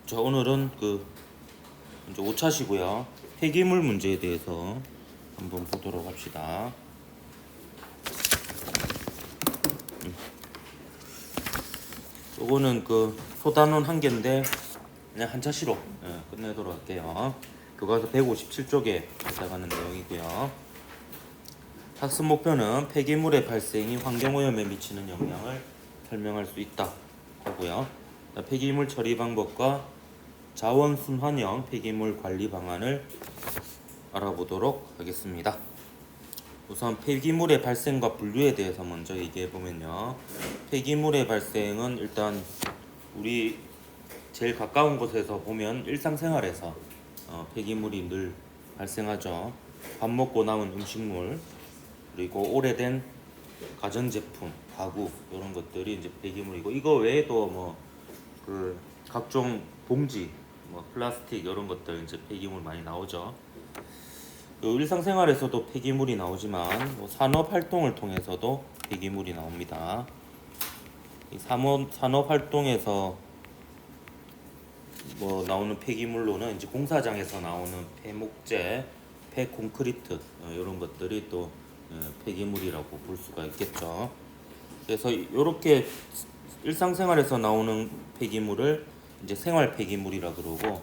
자, 오늘은 이제 5차시고요. 폐기물 문제에 대해서 한번 보도록 합시다. 요거는 소단원 한 개인데 그냥 한 차시로 끝내도록 할게요. 교과서 157쪽에 해당하는 내용이고요. 학습 목표는 폐기물의 발생이 환경오염에 미치는 영향을 설명할 수 있다 하고요. 폐기물 처리 방법과 자원순환형 폐기물 관리 방안을 알아보도록 하겠습니다. 우선 폐기물의 발생과 분류에 대해서 먼저 얘기해 보면요. 폐기물의 발생은 일단 우리 제일 가까운 곳에서 보면 일상생활에서 폐기물이 늘 발생하죠. 밥 먹고 남은 음식물, 그리고 오래된 가전제품, 가구 이런 것들이 이제 폐기물이고, 이거 외에도 각종 봉지, 플라스틱 이런 것들 이제 폐기물 많이 나오죠. 일상생활에서도 폐기물이 나오지만 산업 활동을 통해서도 폐기물이 나옵니다. 이 산업 활동에서 나오는 폐기물로는 이제 공사장에서 나오는 폐목재, 폐콘크리트 이런 것들이 또 폐기물이라고 볼 수가 있겠죠. 그래서 이렇게 일상생활에서 나오는 폐기물을 이제 생활 폐기물이라 그러고,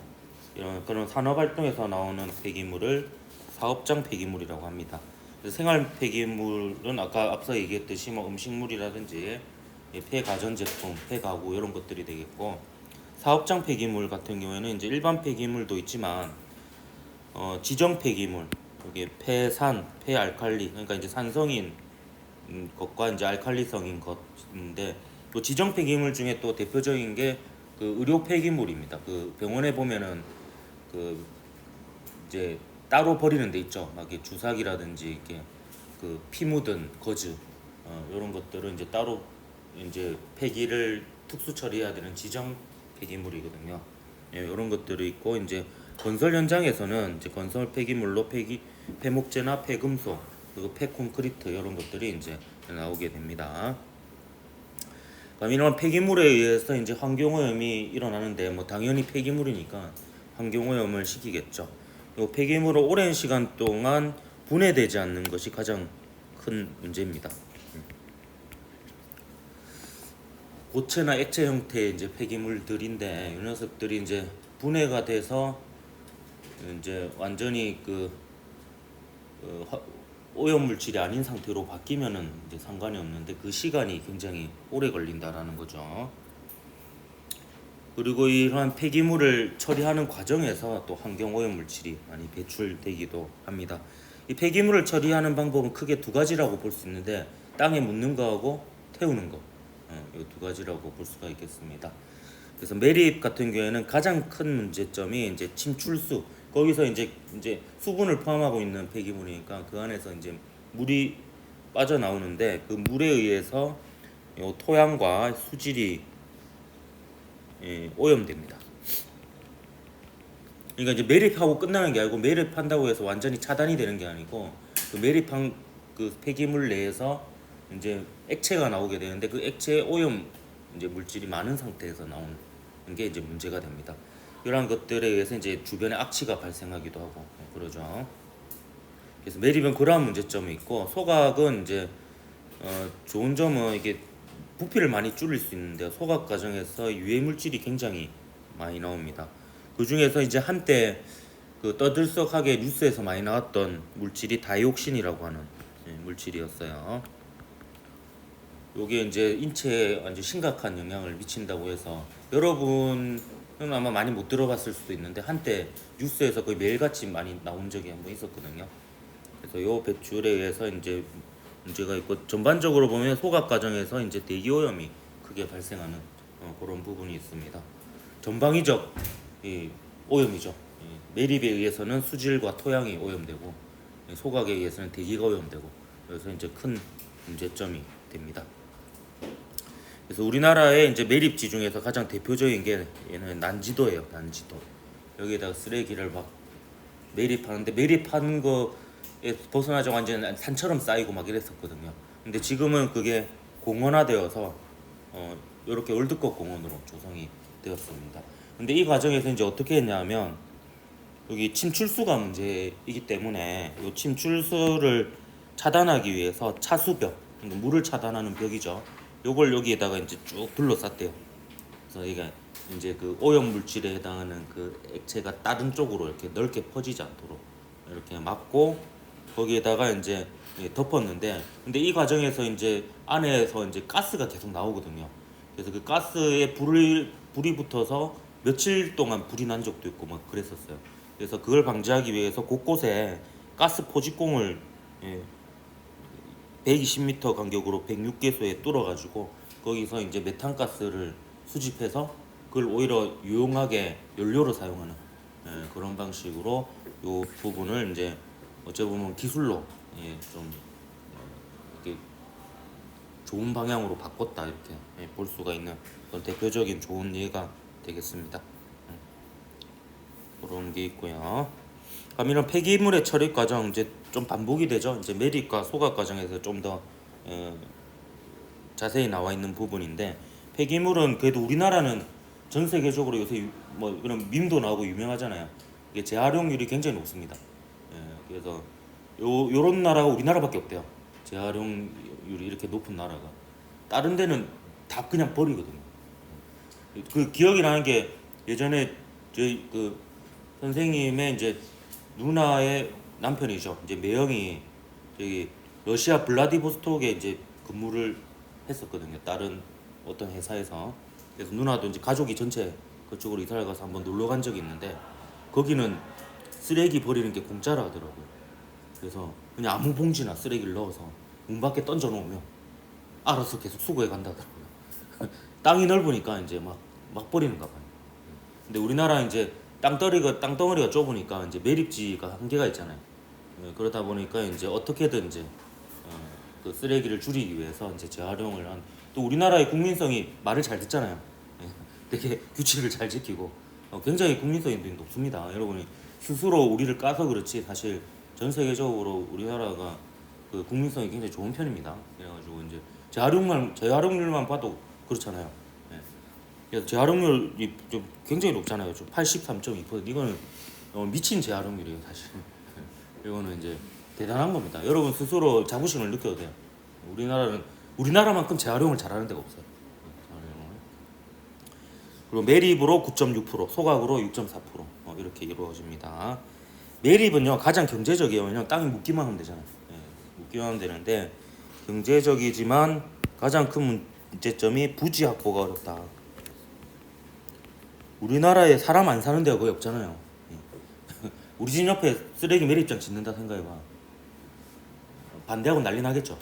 그런 산업 활동에서 나오는 폐기물을 사업장 폐기물이라고 합니다. 그래서 생활 폐기물은 아까 앞서 얘기했듯이 음식물이라든지 폐가전제품, 폐가구 이런 것들이 되겠고, 사업장 폐기물 같은 경우에는 이제 일반 폐기물도 있지만 지정 폐기물, 여기 폐산, 폐알칼리, 그러니까 이제 산성인 것과 이제 알칼리성인 것인데, 또 지정 폐기물 중에 또 대표적인 게 의료 폐기물입니다. 병원에 보면은 이제 따로 버리는 데 있죠. 막 이렇게 주사기라든지 이렇게 피 묻은 거즈 이런 것들은 이제 따로 이제 폐기를 특수 처리해야 되는 지정 폐기물이거든요. 이런 것들이 있고, 이제 건설 현장에서는 이제 건설 폐기물로 폐목재나 폐금속, 그리고 폐콘크리트 이런 것들이 이제 나오게 됩니다. 이런 폐기물에 의해서 이제 환경오염이 일어나는데, 당연히 폐기물이니까 환경오염을 시키겠죠. 이 폐기물을 오랜 시간 동안 분해되지 않는 것이 가장 큰 문제입니다. 고체나 액체 형태의 이제 폐기물들인데, 이 녀석들이 이제 분해가 돼서 이제 완전히 오염 물질이 아닌 상태로 바뀌면은 이제 상관이 없는데, 그 시간이 굉장히 오래 걸린다라는 거죠. 그리고 이러한 폐기물을 처리하는 과정에서 또 환경 오염 물질이 많이 배출되기도 합니다. 이 폐기물을 처리하는 방법은 크게 두 가지라고 볼 수 있는데, 땅에 묻는 거하고 태우는 거, 이 두 가지라고 볼 수가 있겠습니다. 그래서 매립 같은 경우에는 가장 큰 문제점이 이제 침출수, 거기서 이제 수분을 포함하고 있는 폐기물이니까 그 안에서 이제 물이 빠져나오는데, 그 물에 의해서 요 토양과 수질이 오염됩니다. 그러니까 이제 매립하고 끝나는 게 아니고, 매립한다고 해서 완전히 차단이 되는 게 아니고, 그 매립한 폐기물 내에서 이제 액체가 나오게 되는데, 그 액체에 오염 이제 물질이 많은 상태에서 나오는 게 이제 문제가 됩니다. 이러한 것들에 의해서 이제 주변에 악취가 발생하기도 하고 그러죠. 그래서 매립은 그러한 문제점이 있고, 소각은 이제 좋은 점은 이게 부피를 많이 줄일 수 있는데, 소각 과정에서 유해 물질이 굉장히 많이 나옵니다. 그 중에서 이제 한때 떠들썩하게 뉴스에서 많이 나왔던 물질이 다이옥신이라고 하는 물질이었어요. 요게 이제 인체에 완전 심각한 영향을 미친다고 해서, 여러분은 아마 많이 못 들어봤을 수도 있는데, 한때 뉴스에서 거의 매일같이 많이 나온 적이 한번 있었거든요. 그래서 요 배출에 의해서 이제 문제가 있고, 전반적으로 보면 소각 과정에서 이제 대기 오염이 크게 발생하는 그런 부분이 있습니다. 전방위적 오염이죠. 매립에 의해서는 수질과 토양이 오염되고, 소각에 의해서는 대기가 오염되고, 그래서 이제 큰 문제점이 됩니다. 그래서 우리나라의 이제 매립지 중에서 가장 대표적인 게 얘는 난지도예요. 난지도. 여기에다가 쓰레기를 막 매립하는데, 매립하는 거에 벗어나자 완전 산처럼 쌓이고 막 이랬었거든요. 근데 지금은 그게 공원화되어서 이렇게 월드컵 공원으로 조성이 되었습니다. 근데 이 과정에서 이제 어떻게 했냐면 여기 침출수가 문제이기 때문에 이 침출수를 차단하기 위해서 차수벽, 그러니까 물을 차단하는 벽이죠. 요걸 여기에다가 이제 쭉 둘러쌌대요. 그래서 이게 이제 그 오염 물질에 해당하는 그 액체가 다른 쪽으로 이렇게 넓게 퍼지지 않도록 이렇게 막고 거기에다가 이제 덮었는데, 근데 이 과정에서 이제 안에서 이제 가스가 계속 나오거든요. 그래서 그 가스에 불이 붙어서 며칠 동안 불이 난 적도 있고 막 그랬었어요. 그래서 그걸 방지하기 위해서 곳곳에 가스 포집공을 120m 간격으로 106개소에 뚫어가지고 거기서 이제 메탄가스를 수집해서 그걸 오히려 유용하게 연료로 사용하는 그런 방식으로 요 부분을 이제 어찌 보면 기술로 좀 이렇게 좋은 방향으로 바꿨다 이렇게 볼 수가 있는 그런 대표적인 좋은 예가 되겠습니다. 그런 게 있고요. 그럼 이런 폐기물의 처리 과정 이제 좀 반복이 되죠. 이제 매립과 소각 과정에서 좀 더 자세히 나와 있는 부분인데, 폐기물은 그래도 우리나라는 전 세계적으로 요새 뭐 그런 밈도 나오고 유명하잖아요. 이게 재활용률이 굉장히 높습니다. 그래서 요런 나라가 우리나라밖에 없대요. 재활용률이 이렇게 높은 나라가. 다른 데는 다 그냥 버리거든요. 그 기억이 나는 게 예전에 저희 그 선생님의 이제 누나의 남편이죠. 이제 매형이 저기 러시아 블라디보스톡에 이제 근무를 했었거든요. 다른 어떤 회사에서. 그래서 누나도 이제 가족이 전체 그쪽으로 이사를 가서 한번 놀러 간 적이 있는데 거기는 쓰레기 버리는 게 공짜라 하더라고요. 그래서 그냥 아무 봉지나 쓰레기를 넣어서 문 밖에 던져 놓으면 알아서 계속 수거해 간다 하더라고요. 땅이 넓으니까 이제 막 버리는가 봐요. 근데 우리나라 이제 땅덩어리가 좁으니까 이제 매립지가 한계가 있잖아요. 그러다 보니까 이제 어떻게든 이제 그 쓰레기를 줄이기 위해서 이제 재활용을 한, 또 우리나라의 국민성이 말을 잘 듣잖아요. 되게 규칙을 잘 지키고 굉장히 국민성이 높습니다. 여러분이 스스로 우리를 까서 그렇지 사실 전 세계적으로 우리나라가 그 국민성이 굉장히 좋은 편입니다. 그래가지고 이제 재활용률만 봐도 그렇잖아요. 그래서 재활용률이 좀 굉장히 높잖아요. 좀 83.2%. 이거는 미친 재활용률이에요, 사실. 이거는 이제 대단한 겁니다. 여러분 스스로 자부심을 느껴도 돼요. 우리나라만큼 재활용을 잘하는 데가 없어요. 그리고 매립으로 9.6%, 소각으로 6.4% 이렇게 이루어집니다. 매립은요 가장 경제적이에요. 왜냐면 땅이 묻기만 하면 되잖아요. 묻기만 하면 되는데 경제적이지만 가장 큰 문제점이 부지 확보가 어렵다. 우리나라에 사람 안 사는 데가 거의 없잖아요. 우리 집 옆에 쓰레기 매립장 짓는다 생각해봐. 반대하고 난리 나겠죠.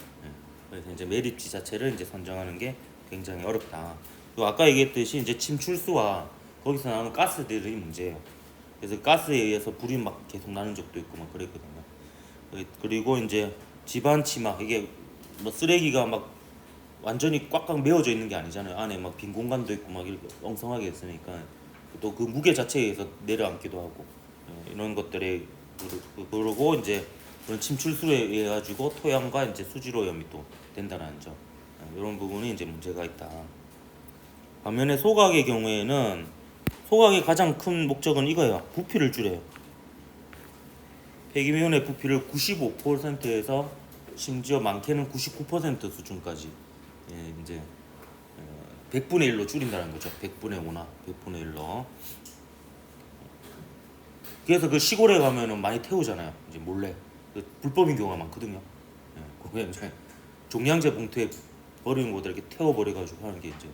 그래서 이제 매립지 자체를 이제 선정하는 게 굉장히 어렵다. 또 아까 얘기했듯이 이제 침출수와 거기서 나오는 가스들이 문제예요. 그래서 가스에 의해서 불이 막 계속 나는 적도 있고 막 그랬거든요. 그리고 이제 집안 치마, 이게 뭐 쓰레기가 막 완전히 꽉꽉 메워져 있는 게 아니잖아요. 안에 막 빈 공간도 있고 막 이렇게 엉성하게 있으니까 또 그 무게 자체에 의해서 내려앉기도 하고 이런 것들에 그러고 이제 그런 침출수에 의해 가지고 토양과 이제 수질 오염이 또 된다는 점, 이런 부분이 이제 문제가 있다. 반면에 소각의 경우에는 소각의 가장 큰 목적은 이거예요. 부피를 줄여요. 폐기물의 부피를 95%에서 심지어 많게는 99% 수준까지 이제 100분의 1로 줄인다는 거죠. 100분의 5나 100분의 1로. 그래서 그 시골에 가면은 많이 태우잖아요. 이제 몰래. 그 불법인 경우가 많거든요. 그게 이제 종량제 봉투에 버리는 것들 이렇게 태워버려가지고 하는 게 이제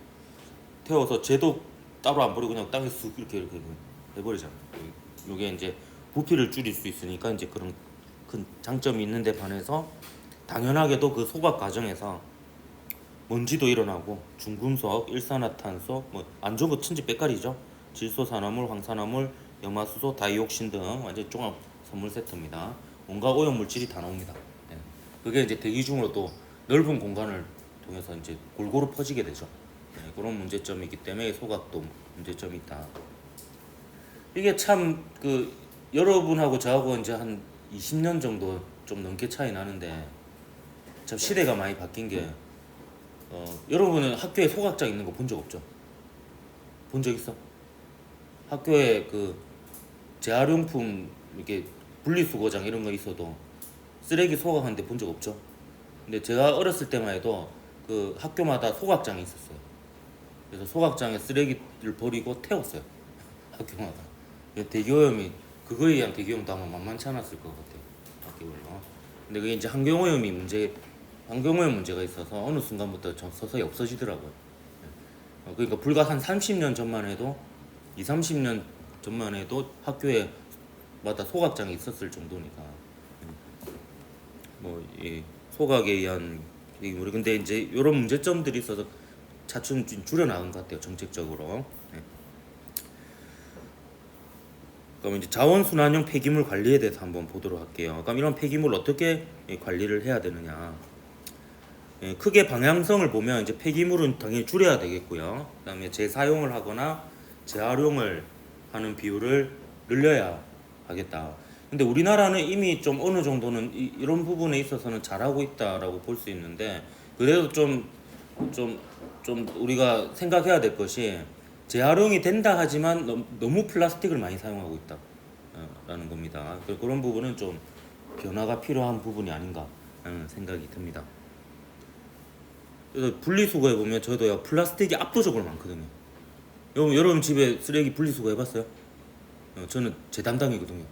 태워서 쟤도 따로 안 버리고 그냥 땅에 쑥 이렇게 해버리잖아요. 이게 이제 부피를 줄일 수 있으니까 이제 그런 큰 장점이 있는데 반해서 당연하게도 그 소각 과정에서 먼지도 일어나고 중금속, 일산화탄소, 뭐 안 좋은 거 천지백갈이죠. 질소산화물, 황산화물, 염화수소, 다이옥신 등 완전 종합 선물 세트입니다. 온갖 오염 물질이 다 나옵니다. 그게 이제 대기 중으로 또 넓은 공간을 통해서 이제 골고루 퍼지게 되죠. 그런 문제점이 있기 때문에 소각도 문제점이 있다. 이게 참 그 여러분하고 저하고 이제 한 20년 정도 좀 넘게 차이 나는데 참 시대가 많이 바뀐 게 여러분은 학교에 소각장 있는 거 본 적 없죠? 본 적 있어? 학교에 그 재활용품 이렇게 분리수거장 이런 거 있어도 쓰레기 소각하는데 본 적 없죠. 근데 제가 어렸을 때만 해도 그 학교마다 소각장이 있었어요. 그래서 소각장에 쓰레기를 버리고 태웠어요. 학교마다. 대기오염이 그거에 의한 대기오염도 아마 만만치 않았을 것 같아요. 학교별로. 근데 그게 이제 환경오염 문제가 있어서 어느 순간부터 서서히 없어지더라고요. 그러니까 불과 한 30년 전만 해도 30년 전만 해도 학교에 마다 소각장이 있었을 정도니까 이 소각에 의한 우리 근데 이제 이런 문제점들이 있어서 차츰 줄여 나간 것 같아요, 정책적으로. 그럼 이제 자원순환형 폐기물 관리에 대해서 한번 보도록 할게요. 그럼 이런 폐기물 어떻게 관리를 해야 되느냐? 크게 방향성을 보면 이제 폐기물은 당연히 줄여야 되겠고요. 그다음에 재사용을 하거나 재활용을 하는 비율을 늘려야 하겠다. 근데 우리나라는 이미 좀 어느 정도는 이런 부분에 있어서는 잘하고 있다라고 볼 수 있는데 그래도 좀 우리가 생각해야 될 것이 재활용이 된다 하지만 너무 플라스틱을 많이 사용하고 있다라는 겁니다. 그런 부분은 좀 변화가 필요한 부분이 아닌가 하는 생각이 듭니다. 그래서 분리수거해 보면 저도요 플라스틱이 압도적으로 많거든요. 여러분 집에 쓰레기 분리수거 해봤어요? 저는 제 담당이거든요.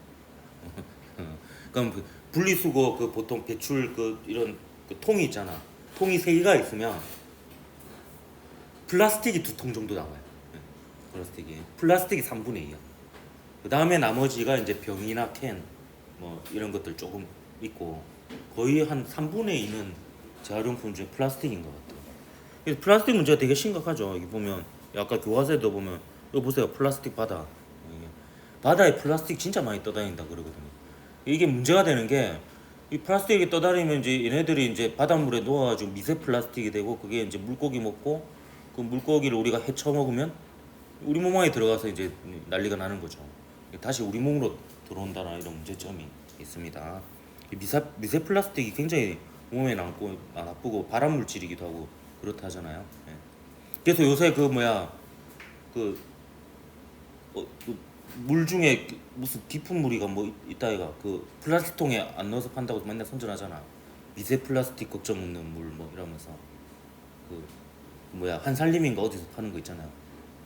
그럼 그 분리수거 그 보통 배출 그 이런 그 통이 있잖아. 통이 3개가 있으면 플라스틱이 2통 정도 나와요. 플라스틱이 3분의 2야. 그 다음에 나머지가 이제 병이나 캔 뭐 이런 것들 조금 있고 거의 한 3분의 2는 재활용품 중에 플라스틱인 것 같아요. 그래서 플라스틱 문제가 되게 심각하죠. 여기 보면 아까 교과서에도 보면 이거 보세요. 플라스틱 바다. 바다에 플라스틱 진짜 많이 떠다닌다 그러거든요. 이게 문제가 되는 게 이 플라스틱이 떠다니면 이제 얘네들이 이제 바닷물에 녹아가지고 미세 플라스틱이 되고 그게 이제 물고기 먹고 그 물고기를 우리가 헤쳐 먹으면 우리 몸 안에 들어가서 이제 난리가 나는 거죠. 다시 우리 몸으로 들어온다는 이런 문제점이 있습니다. 미세 플라스틱이 굉장히 몸에 남고 나쁘고 발암 물질이기도 하고 그렇다 하잖아요. 그래서 요새 물 중에 무슨 깊은 무리가 뭐 있다 이가 그 플라스틱 통에 안 넣어서 판다고 맨날 선전하잖아. 미세 플라스틱 걱정 없는 물 뭐 이러면서 한살림인가 어디서 파는 거 있잖아요.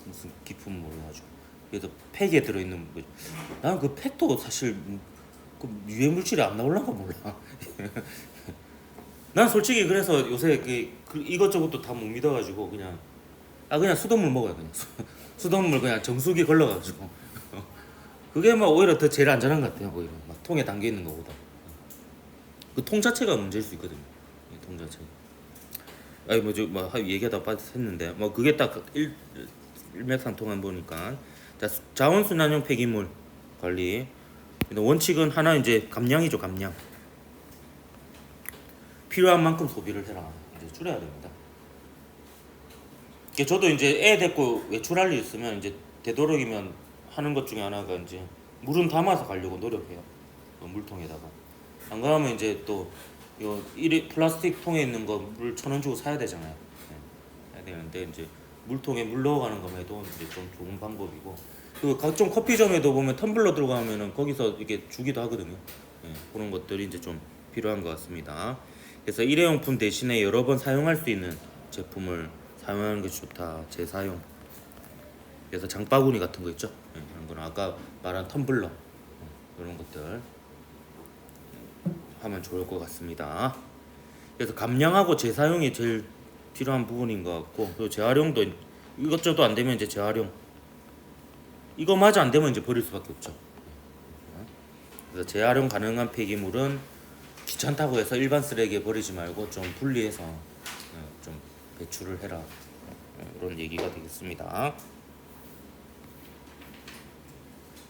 무슨 깊은 물 가지고 그래서 팩에 들어있는 나는 그 팩도 사실 그 유해 물질이 안 나올란가 몰라. 난 솔직히 그래서 요새 그 이것저것도 다 못 믿어가지고 그냥 수돗물 먹어요. 그냥 수돗물 그냥 정수기 걸러가지고 그게 막 오히려 더 제일 안전한 것 같아요. 오히려 막 통에 담겨 있는 것보다 그 통 자체가 문제일 수 있거든요. 통 자체. 아니 얘기하다 빠졌는데 그게 딱 일맥상통한 보니까 자원순환형 폐기물 관리 원칙은 하나 이제 감량이죠. 감량. 필요한 만큼 소비를 해라. 이제 줄여야 됩니다. 저도 이제 애 데리고 외출할 일 있으면 이제 되도록이면 하는 것 중에 하나가 이제 물은 담아서 가려고 노력해요. 물통에다가. 안 그러면 이제 또 플라스틱 통에 있는 거 물 1,000원 주고 사야 되잖아요. 사야 되는데 이제 물통에 물 넣어가는 것만 해도 이제 좀 좋은 방법이고 그 각종 커피점에도 보면 텀블러 들어가면은 거기서 이렇게 주기도 하거든요. 그런 것들이 이제 좀 필요한 것 같습니다. 그래서 일회용품 대신에 여러 번 사용할 수 있는 제품을 사용하는 게 좋다. 재사용. 그래서 장바구니 같은 거 있죠. 이런 거는 아까 말한 텀블러 이런 것들 하면 좋을 것 같습니다. 그래서 감량하고 재사용이 제일 필요한 부분인 것 같고 그리고 재활용도 이것저것 안 되면 이제 재활용 이거마저 안 되면 이제 버릴 수밖에 없죠. 그래서 재활용 가능한 폐기물은 귀찮다고 해서 일반 쓰레기에 버리지 말고 좀 분리해서 좀 배출을 해라. 이런 얘기가 되겠습니다.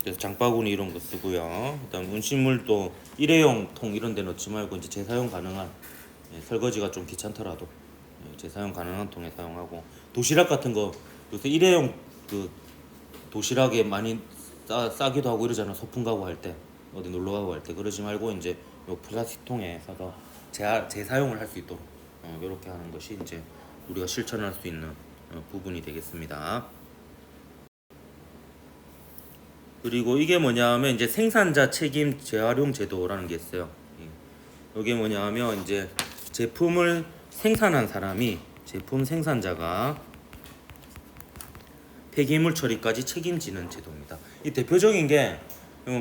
그래서 장바구니 이런 거 쓰고요. 그다음 음식물도 일회용 통 이런 데 넣지 말고 이제 재사용 가능한 설거지가 좀 귀찮더라도 재사용 가능한 통에 사용하고 도시락 같은 거 요새 일회용 그 도시락에 많이 싸기도 하고 이러잖아. 소풍 가고 할 때 어디 놀러 가고 할 때 그러지 말고 이제 요 플라스틱 통에 사서 재사용을 할 수 있도록 이렇게 하는 것이 이제 우리가 실천할 수 있는 부분이 되겠습니다. 그리고 이게 뭐냐면 이제 생산자 책임 재활용 제도라는 게 있어요. 이게 뭐냐면 이제 제품을 생산한 사람이 제품 생산자가 폐기물 처리까지 책임지는 제도입니다. 이 대표적인 게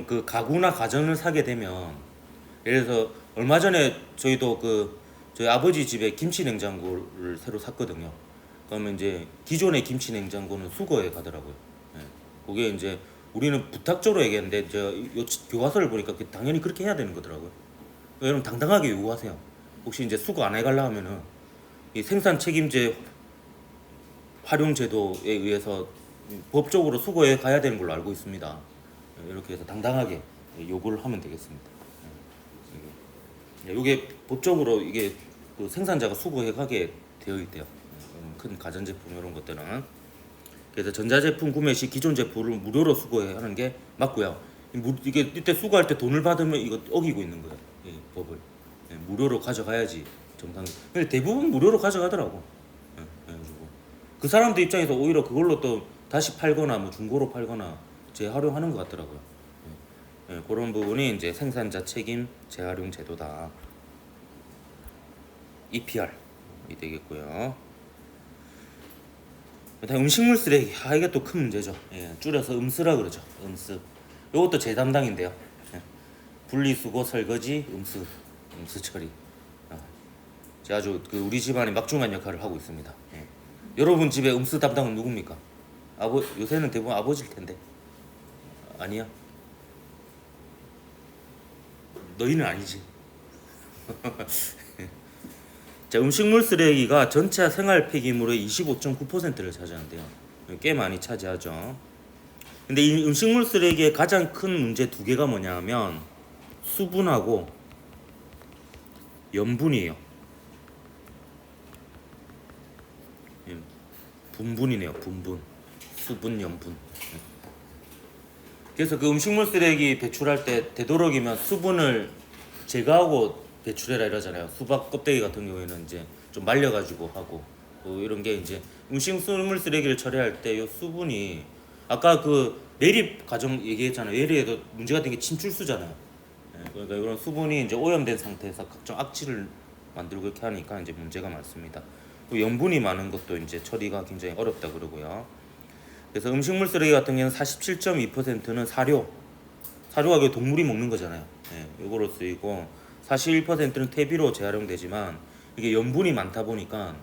그 가구나 가전을 사게 되면 예를 들어서 얼마 전에 저희도 저희 아버지 집에 김치 냉장고를 새로 샀거든요. 그러면 이제 기존의 김치 냉장고는 수거에 가더라고요. 예. 그게 이제 우리는 부탁적으로 얘기했는데 저 교과서를 보니까 당연히 그렇게 해야 되는 거더라고요. 여러분 당당하게 요구하세요. 혹시 이제 수거 안 해갈라 하면은 이 생산 책임제 활용 제도에 의해서 법적으로 수거해 가야 되는 걸로 알고 있습니다. 이렇게 해서 당당하게 요구를 하면 되겠습니다. 이게 법적으로 이게 그 생산자가 수거해 가게 되어 있대요. 큰 가전제품 이런 것들은. 그래서 전자제품 구매 시 기존 제품을 무료로 수거해 하는 게 맞고요. 이게 이때 수거할 때 돈을 받으면 이거 어기고 있는 거예요. 법을. 무료로 가져가야지 정상. 근데 대부분 무료로 가져가더라고. 그래가지고 그 사람들 입장에서 오히려 그걸로 또 다시 팔거나 뭐 중고로 팔거나 재활용하는 것 같더라고요. 그런 부분이 이제 생산자 책임 재활용 제도다. EPR이 되겠고요. 그다음 음식물 쓰레기. 이게 또 큰 문제죠. 줄여서 음쓰라 그러죠. 음쓰. 이것도 제 담당인데요. 분리수거, 설거지, 음수 처리. 제가 아주 우리 집안의 막중한 역할을 하고 있습니다. 여러분 집에 음수 담당은 누굽니까? 요새는 대부분 아버지일 텐데. 아니야? 너희는 아니지. 자, 음식물 쓰레기가 전체 생활 폐기물의 25.9%를 차지하는데요. 꽤 많이 차지하죠. 근데 이 음식물 쓰레기의 가장 큰 문제 두 개가 뭐냐면 수분하고 염분이에요. 분분이네요. 분분. 수분, 염분. 그래서 그 음식물 쓰레기 배출할 때 되도록이면 수분을 제거하고 배출해라 이러잖아요. 수박 껍데기 같은 경우에는 이제 좀 말려가지고 하고 뭐 이런 게 이제 음식물 쓰레기를 처리할 때 이 수분이 아까 그 매립 과정 얘기했잖아요. 예리에도 문제가 된 게 침출수잖아요. 그러니까 이런 수분이 이제 오염된 상태에서 각종 악취를 만들고 이렇게 하니까 이제 문제가 많습니다. 염분이 많은 것도 이제 처리가 굉장히 어렵다 그러고요. 그래서 음식물 쓰레기 같은 경우는 47.2%는 사료가 그 동물이 먹는 거잖아요. 이거로 쓰이고 41%는 퇴비로 재활용되지만 이게 염분이 많다 보니까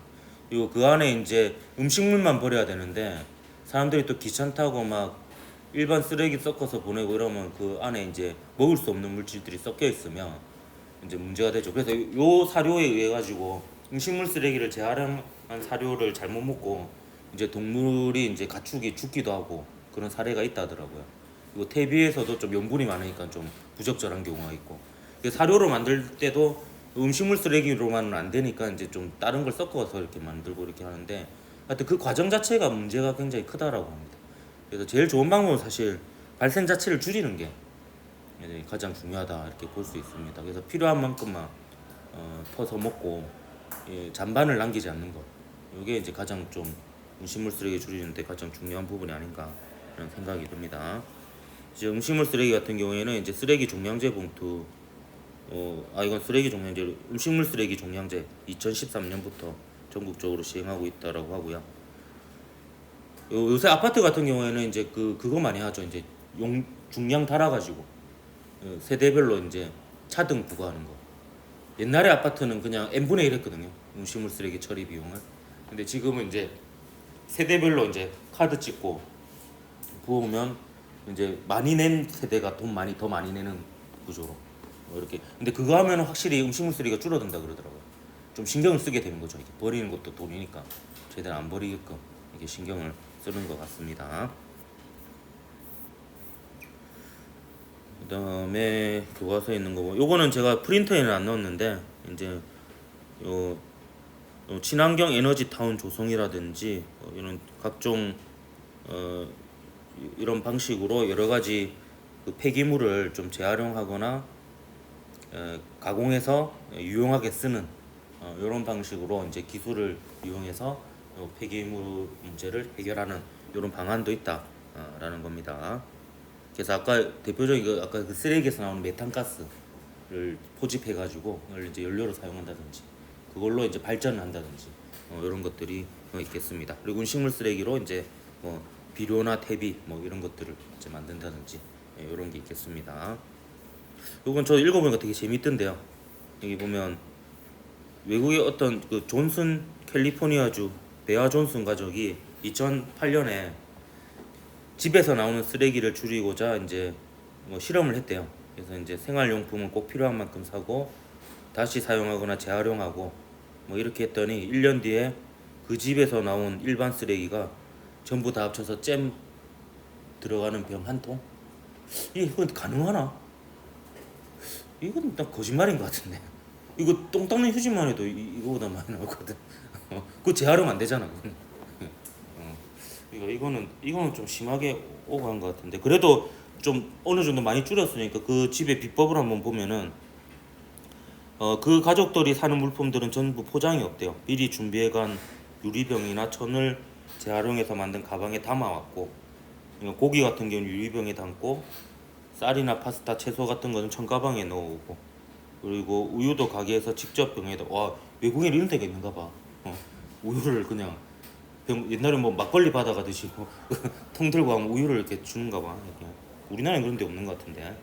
이거 그 안에 이제 음식물만 버려야 되는데 사람들이 또 귀찮다고 막 일반 쓰레기 섞어서 보내고 이러면 그 안에 이제 먹을 수 없는 물질들이 섞여 있으면 이제 문제가 되죠. 그래서 요 사료에 의해 가지고 음식물 쓰레기를 재활용한 사료를 잘못 먹고 이제 동물이 이제 가축이 죽기도 하고 그런 사례가 있다 하더라고요. 그리고 퇴비에서도 좀 염분이 많으니까 좀 부적절한 경우가 있고. 사료로 만들 때도 음식물 쓰레기로만은 안 되니까 이제 좀 다른 걸 섞어서 이렇게 만들고 이렇게 하는데 하여튼 그 과정 자체가 문제가 굉장히 크다라고 합니다. 그래서 제일 좋은 방법은 사실 발생 자체를 줄이는 게 가장 중요하다 이렇게 볼 수 있습니다. 그래서 필요한 만큼만 퍼서 먹고 잔반을 남기지 않는 것. 이게 이제 가장 좀 음식물 쓰레기 줄이는데 가장 중요한 부분이 아닌가 이런 생각이 듭니다. 이제 음식물 쓰레기 같은 경우에는 이제 쓰레기 종량제 봉투 이건 쓰레기 종량제 음식물 쓰레기 종량제 2013년부터 전국적으로 시행하고 있다라고 하고요. 요새 아파트 같은 경우에는 이제 그거 많이 하죠. 이제 중량 달아가지고 세대별로 이제 차등 부과하는 거. 옛날에 아파트는 그냥 n분의 1 했거든요. 음식물 쓰레기 처리 비용을. 근데 지금은 이제 세대별로 이제 카드 찍고 부으면 이제 많이 낸 세대가 더 많이 내는 구조로 이렇게. 근데 그거 하면 확실히 음식물 쓰레기가 줄어든다 그러더라고요. 좀 신경을 쓰게 되는 거죠. 이렇게 버리는 것도 돈이니까 최대한 안 버리게끔 이렇게 신경을 쓰는 것 같습니다. 그다음에 교과서에 있는 거, 요거는 제가 프린터에는 안 넣었는데 이제 요 친환경 에너지 타운 조성이라든지 이런 각종 이런 방식으로 여러 가지 그 폐기물을 좀 재활용하거나 가공해서 유용하게 쓰는 이런 방식으로 이제 기술을 이용해서 폐기물 문제를 해결하는 이런 방안도 있다라는 겁니다. 그래서 아까 대표적인 아까 그 쓰레기에서 나오는 메탄가스를 포집해가지고 그걸 이제 연료로 사용한다든지 그걸로 이제 발전을 한다든지 이런 것들이 있겠습니다. 그리고 음식물 쓰레기로 이제 뭐 비료나 퇴비 뭐 이런 것들을 이제 만든다든지 이런 게 있겠습니다. 이건 저 읽어보니까 되게 재밌던데요. 여기 보면 외국의 어떤 그 존슨 캘리포니아주 베아 존슨 가족이 2008년에 집에서 나오는 쓰레기를 줄이고자 이제 뭐 실험을 했대요. 그래서 이제 생활용품은 꼭 필요한 만큼 사고 다시 사용하거나 재활용하고 뭐 이렇게 했더니 1년 뒤에 그 집에서 나온 일반 쓰레기가 전부 다 합쳐서 잼 들어가는 병 한 통? 이건 가능하나? 이건 딱 거짓말인 것 같은데. 이거 똥 닦는 휴지만 해도 이거보다 많이 나오거든. 그거 재활용 안 되잖아. 그건. 이거는 좀 심하게 오간 것 같은데. 그래도 좀 어느 정도 많이 줄였으니까 그 집의 비법을 한번 보면은 그 가족들이 사는 물품들은 전부 포장이 없대요. 미리 준비해간 유리병이나 천을 재활용해서 만든 가방에 담아왔고, 고기 같은 경우는 유리병에 담고 쌀이나 파스타, 채소 같은 거는 천가방에 넣어오고, 그리고 우유도 가게에서 직접 병에다. 와, 외국에 이런 데가 있는가 봐. 우유를 그냥 옛날에 뭐 막걸리 받아가듯이 통 들고 가면 우유를 이렇게 주는가 봐. 우리나라엔 그런 데 없는 것 같은데.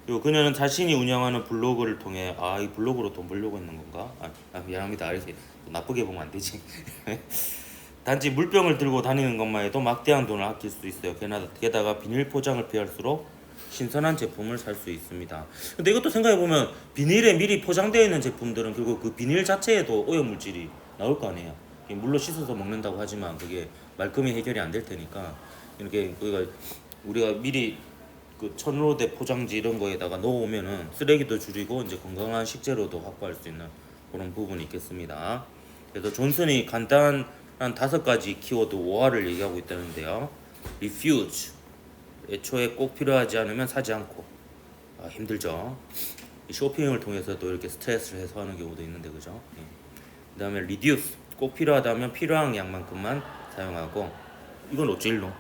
그리고 그녀는 자신이 운영하는 블로그를 통해 이 블로그로 돈 벌려고 했는 건가? 미안합니다. 알겠어요. 나쁘게 보면 안 되지. 단지 물병을 들고 다니는 것만 해도 막대한 돈을 아낄 수 있어요. 게다가 비닐 포장을 피할수록 신선한 제품을 살 수 있습니다. 근데 이것도 생각해보면 비닐에 미리 포장되어 있는 제품들은 그리고 그 비닐 자체에도 오염물질이 나올 거 아니에요. 물로 씻어서 먹는다고 하지만 그게 말끔히 해결이 안 될 테니까 이렇게 우리가 미리 그 천으로대 포장지 이런 거에다가 넣어오면은 쓰레기도 줄이고 이제 건강한 식재료도 확보할 수 있는 그런 부분이 있겠습니다. 그래서 존슨이 간단한 5가지 키워드 5R을 얘기하고 있다는데요. refuse, 애초에 꼭 필요하지 않으면 사지 않고. 힘들죠. 쇼핑을 통해서도 이렇게 스트레스를 해소하는 경우도 있는데, 그죠? 그 다음에 reduce, 꼭 필요하다면 필요한 양만큼만 사용하고. 이건 어찌일로?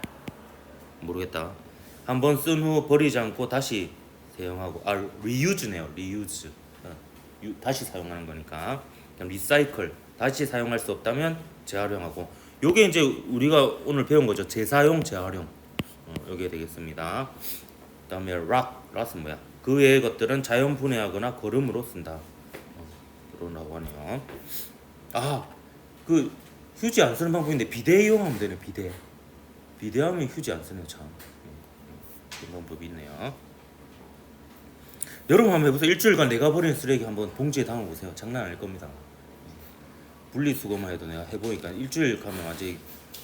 모르겠다. 한번 쓴 후 버리지 않고 다시 사용하고. reuse네요. reuse, 다시 사용하는 거니까. 그다음 recycle, 다시 사용할 수 없다면 재활용하고. 요게 이제 우리가 오늘 배운 거죠. 재사용, 재활용. 요게 되겠습니다. 그다음에 rot은 뭐야? 그 외의 것들은 자연 분해하거나 거름으로 쓴다. 그러라고 하네요. 그 휴지 안 쓰는 방법인데 비데 이용하면 되네. 비데하면 휴지 안 쓰네요. 참. 그런 방법이 있네요. 여러분 한번 해보세요. 일주일간 내가 버리는 쓰레기 한번 봉지에 담아보세요. 장난 아닐 겁니다. 분리수거만 해도 내가 해보니까 일주일 가면 아직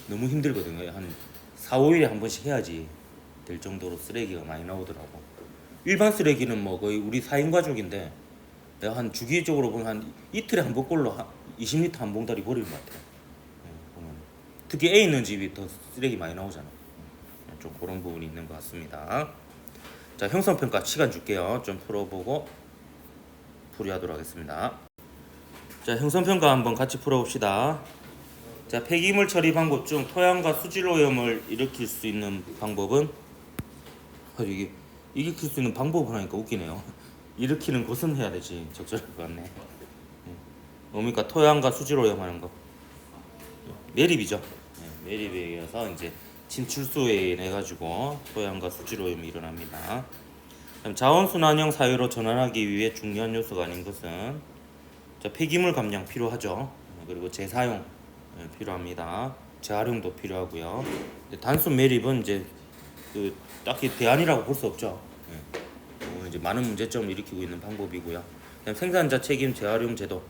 너무 힘들거든요. 한 4, 5일에 한 번씩 해야지 될 정도로 쓰레기가 많이 나오더라고. 일반 쓰레기는 뭐 거의 우리 4인 가족인데 내가 한 주기적으로 보면 한 이틀에 한 번꼴로 20리터 한 봉다리 버리는 것 같아요. 보면. 특히 애 있는 집이 더 쓰레기 많이 나오잖아. 좀 그런 부분이 있는 것 같습니다. 자, 형성평가 시간 줄게요. 좀 풀어보고 풀이하도록 하겠습니다. 자, 형성평가 한번 같이 풀어봅시다. 자, 폐기물 처리 방법 중 토양과 수질 오염을 일으킬 수 있는 방법은 이게 일으킬 수 있는 방법을 하니까 웃기네요. 일으키는 것은 해야 되지. 적절할 것 같네. 뭡니까? 토양과 수질 오염하는 거. 매립이죠. 매립에 의해서 이제 침출수에 인해 가지고 토양과 수질 오염이 일어납니다. 자원순환형 사회로 전환하기 위해 중요한 요소가 아닌 것은 폐기물 감량 필요하죠. 그리고 재사용 필요합니다. 재활용도 필요하고요. 단순 매립은 이제 딱히 대안이라고 볼 수 없죠. 이제 많은 문제점을 일으키고 있는 방법이고요. 생산자 책임 재활용 제도,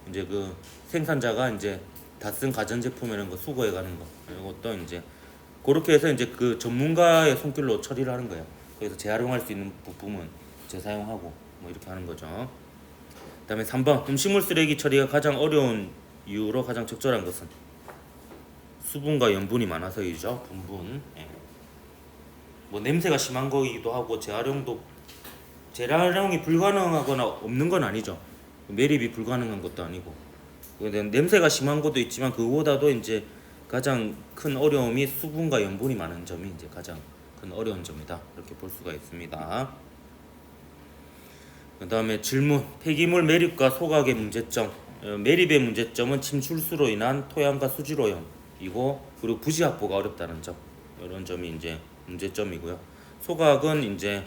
이제 그 생산자가 이제 다 쓴 가전제품 이런 거 수거해 가는 거, 이것도 이제 그렇게 해서 이제 그 전문가의 손길로 처리를 하는 거예요. 그래서 재활용할 수 있는 부품은 재사용하고 뭐 이렇게 하는 거죠. 그다음에 3번 음식물 쓰레기 처리가 가장 어려운 이유로 가장 적절한 것은 수분과 염분이 많아서이죠. 분분. 뭐 냄새가 심한 거이기도 하고 재활용이 불가능하거나 없는 건 아니죠. 매립이 불가능한 것도 아니고. 냄새가 심한 것도 있지만 그거보다도 이제 가장 큰 어려움이 수분과 염분이 많은 점이 이제 가장 큰 큰 어려운 점이다 이렇게 볼 수가 있습니다. 그 다음에 질문, 폐기물 매립과 소각의 문제점. 매립의 문제점은 침출수로 인한 토양과 수질 오염이고, 그리고 부지 확보가 어렵다는 점, 이런 점이 이제 문제점이고요. 소각은 이제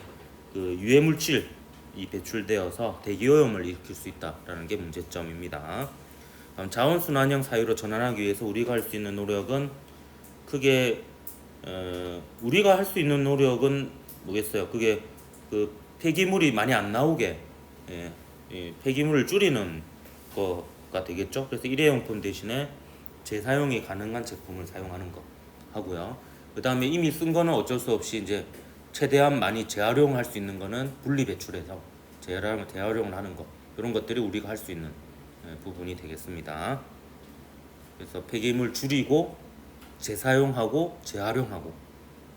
그 유해 물질이 배출되어서 대기 오염을 일으킬 수 있다라는 게 문제점입니다. 다음 자원순환형 사유로 전환하기 위해서 우리가 할 수 있는 노력은 크게 우리가 할 수 있는 노력은 뭐겠어요? 그게 그 폐기물이 많이 안 나오게 폐기물을 줄이는 거가 되겠죠. 그래서 일회용품 대신에 재사용이 가능한 제품을 사용하는 거 하고요. 그 다음에 이미 쓴 거는 어쩔 수 없이 이제 최대한 많이 재활용할 수 있는 거는 분리 배출해서 재활용을 하는 거, 이런 것들이 우리가 할 수 있는 부분이 되겠습니다. 그래서 폐기물 줄이고 재사용하고 재활용하고,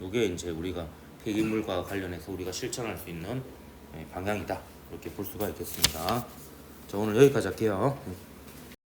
이게 이제 우리가 폐기물과 관련해서 우리가 실천할 수 있는 방향이다 이렇게 볼 수가 있겠습니다. 자, 오늘 여기까지 할게요.